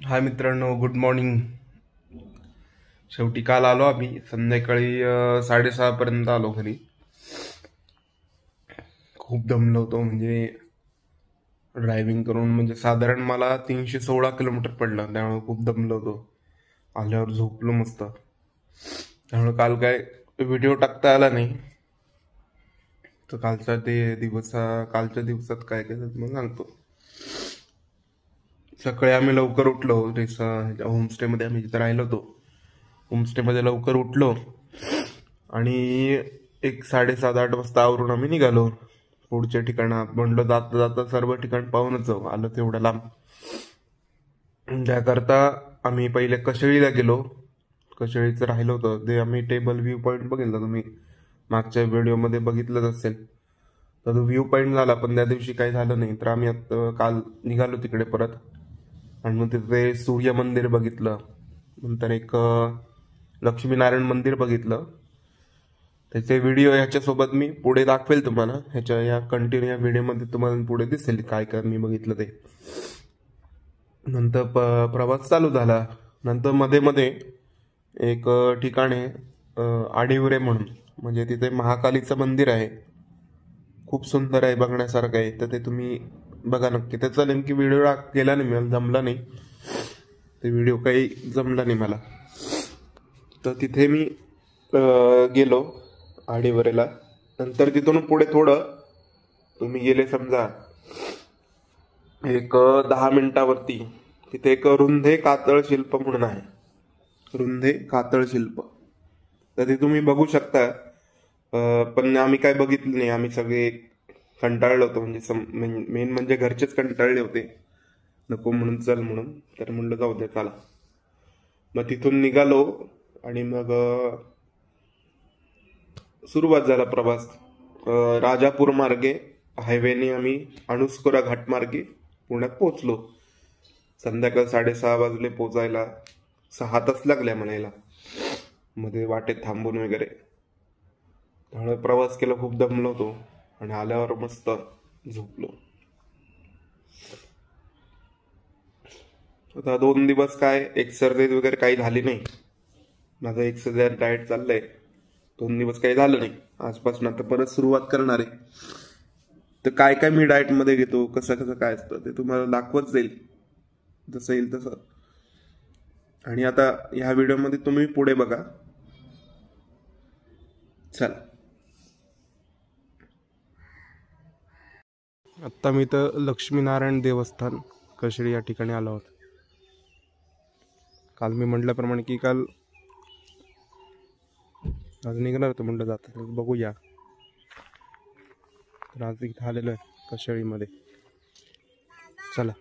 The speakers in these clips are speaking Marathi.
हाय मित्रांनो, गुड मॉर्निंग. शेवटी काल आलो आम्ही संध्याकाळी 6:30 आलो घरी. खूप दमलो होतो म्हणजे ड्रायव्हिंग करून, म्हणजे साधारण मला 316 किलोमीटर पडलं, त्यामुळे खूप दमलो होतो. आल्यावर झोपलो मस्त. त्यामुळे काल काय व्हिडिओ टाकता आला नाही. तर कालच्या दिवसात काय केलं ते मग सांगतो. सकाळी आम्ही लवकर उठलो. होमस्टेमध्ये आम्ही जिथे राहिलो होतो, होमस्टेमध्ये लवकर उठलो आणि 7:30-8 वाजता आवरून आम्ही निघालो पुढच्या ठिकाणात. म्हणलं जाता जाता सर्व ठिकाण पाहूनच जाऊ, आलं तेवढं लांब. त्याकरता आम्ही पहिले कशेळीला गेलो. कशेळीचं राहिलं होतं ते आम्ही टेबल व्ह्यू पॉईंट बघितलं, तुम्ही मागच्या व्हिडिओमध्ये बघितलंच असेल. तर तो व्ह्यू पॉईंट झाला, पण त्या दिवशी काही झालं नाही. तर आम्ही आता काल निघालो तिकडे परत, आणि मग तिथे सूर्य मंदिर बघितलं. नंतर एक लक्ष्मीनारायण मंदिर बघितलं. त्याचे व्हिडिओ ह्याच्यासोबत मी पुढे दाखवेल तुम्हाला. या कंटिन्यू या व्हिडिओमध्ये तुम्हाला पुढे दिसेल काय काय मी बघितलं ते. नंतर प्रवास चालू झाला. नंतर मध्ये मध्ये एक ठिकाण आहे आडिवरे म्हणून, म्हणजे तिथे महाकालीचं मंदिर आहे. खूप सुंदर आहे, बघण्यासारखं आहे. तर ते तुम्ही बघा नक्की. त्याचा नेमकी व्हिडिओ केला नाही, मला जमला नाही. ते व्हिडिओ काही जमला नाही मला. तर तिथे मी गेलो आडिवरेला. नंतर तिथून पुढे थोडं तुम्ही गेले समजा एक 10 मिनिटावरती, तिथे एक रुंधे कातळ शिल्प म्हणून आहे. रुंधे कातळ शिल्प, तर ते तुम्ही बघू शकता. पण आम्ही काय बघितलं नाही. आम्ही सगळे कंटाळलो होतो, म्हणजे मेन म्हणजे घरचेच कंटाळले होते, नको म्हणून चल म्हणून. तर म्हणलं जाऊ दे चला. मग तिथून निघालो आणि मग सुरुवात झाला प्रवास. राजापूर मार्गे हायवेने आम्ही अणुस्कुरा घाट मार्गे पुण्यात पोहोचलो. संध्याकाळ 6:30 वाजले पोचायला. 6 तास लागल्या म्हणायला, मध्ये वाटेत थांबून वगैरे. त्यामुळे प्रवास केला, खूप दमलो होतो आणि आल्यावर मस्त झोपलो. आता 2 दिवस काय एक्सरसाइज वगैरे काही झाली नाही. माझं एक्सरसाइज डाएट चाललंय. 2 दिवस काही झालं नाही. आजपासून आता परत सुरुवात करणार आहे. तर काय काय मी डाएट मध्ये घेतो, कसं कसं काय असतं ते तुम्हाला दाखवत जाईल जसं येईल तसं. आणि आता ह्या व्हिडिओमध्ये तुम्ही पुढे बघा. चला. आत्ता मी तर लक्ष्मीनारायण देवस्थान कशेळी या ठिकाणी आलो आहोत. काल मी म्हटल्याप्रमाणे की काल आज निघणार होतं, म्हटलं जातं बघूया. तर आज इथं आलेलो आहे कशेळीमध्ये. चला.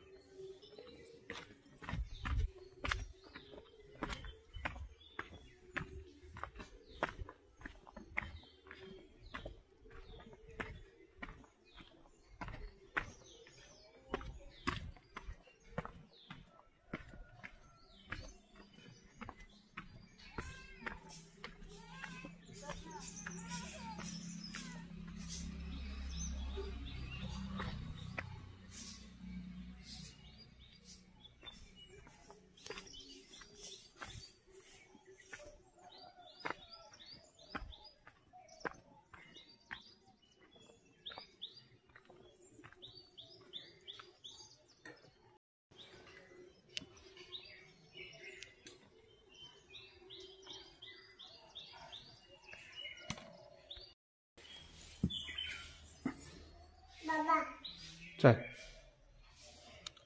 चल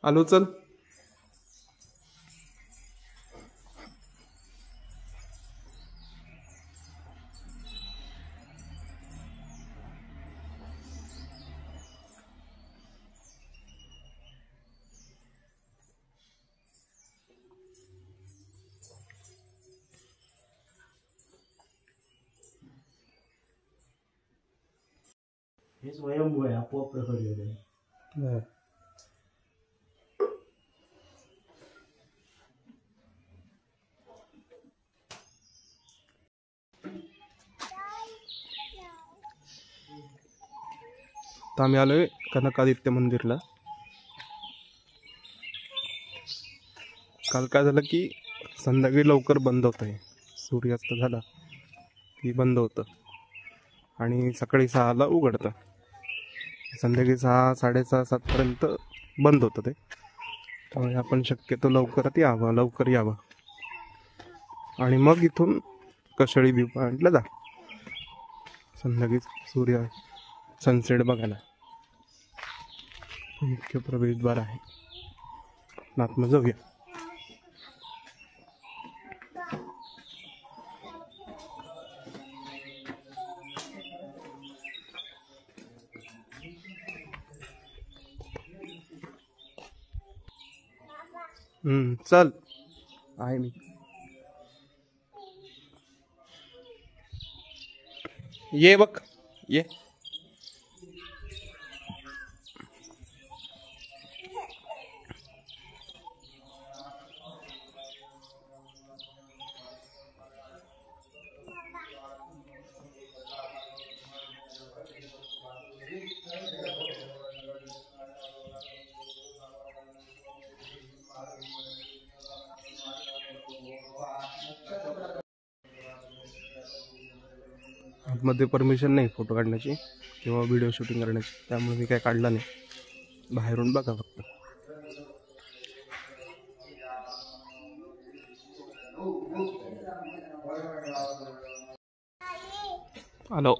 आलो, चल. हे स्वयंभू आहे, आपोआप प्रकट होते. तर आम्ही आलोय कनकादित्य मंदिरला. काल काय झालं की संध्याकाळी लवकर बंद होतं आहे, सूर्यास्त झाला की बंद होतं आणि सकाळी 6ला उघडतं. संध्याकाळी 6, 6:30, 7पर्यंत बंद होतं ते. त्यामुळे आपण शक्यतो लवकर यावं आणि मग इथून कशेळी व्ह्यू पॉईंटला जा, संध्याकाळी सनसेट बघायला. मुख्य प्रवेशद्वार आहे, आतमध्ये जाऊया. चल आहे मी. ये बघ ये. आतमध्ये परमिशन नाही फोटो काढण्याची किंवा व्हिडिओ शूटिंग करण्याची, त्यामुळे मी काय काढला नाही. बाहेरून बघा फक्त. आलो.